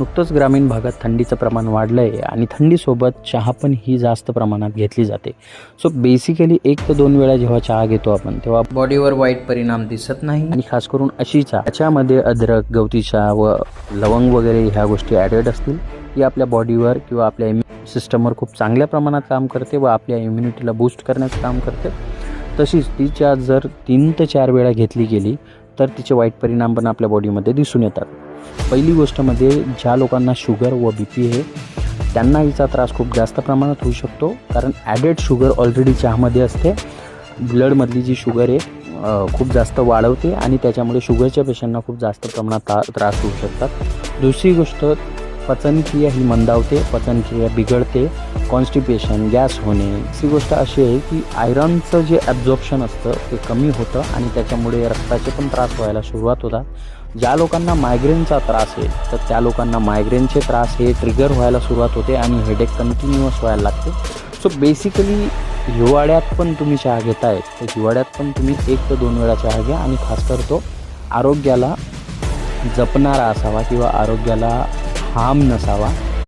नुकतंच ग्रामीण भागात थंडीचं प्रमाण वाढलं आहे आणि थंडीसोबत चहा पण ही जास्त प्रमाणात घेतली जाते. सो बेसिकली 1 ते 2 वेळा जेव्हा चहा घेतो आपण तेव्हा बॉडीवर वाईट परिणाम दिसत नाही आणि खास करून अशी चहा त्याच्यामध्ये अद्रक, गवती चहा व लवंग वगैरे ह्या गोष्टी ॲडेड असतील, ही आपल्या बॉडीवर किंवा आपल्या इम्युन सिस्टमवर खूप चांगल्या प्रमाणात काम करते व आपल्या इम्युनिटीला बूस्ट करण्याचं काम करते. तशीच ती चहा जर 3 ते 4 वेळा घेतली गेली तर तिचे वाईट परिणाम पण आपल्या बॉडीमध्ये दिसून येतात. पहिली गोष्ट म्हणजे ज्या लोकांना शुगर व BP आहे त्यांना हिचा त्रास खूप जास्त प्रमाणात होऊ शकतो, कारण ॲडेड शुगर ऑलरेडी चहामध्ये असते. ब्लडमधली जी शुगर आहे खूप जास्त वाढवते आणि त्याच्यामुळे शुगरच्या पेशंटना खूप जास्त प्रमाणात त्रास होऊ शकतात. दुसरी गोष्ट, पचनक्रिया ही मंदावते, पचनक्रिया बिघडते, कॉन्स्टिपेशन, गॅस होणे. दुसरी गोष्ट अशी आहे की आयरनचं जे ॲब्झॉर्प्शन असतं ते कमी होतं आणि त्याच्यामुळे रक्ताचे पण त्रास व्हायला सुरुवात होतात. ज्या लोकांना मायग्रेनचा त्रास आहे तर त्या लोकांना मायग्रेनचे त्रास हे ट्रिगर व्हायला सुरुवात होते आणि हेडेक कंटिन्युअस व्हायला लागते. सो बेसिकली हिवाळ्यात पण तुम्ही चहा घेताय तर हिवाळ्यात पण तुम्ही 1 ते 2 वेळा चहा घ्या आणि खास कर तो आरोग्याला जपणारा असावा किंवा आरोग्याला हार्म नसावा.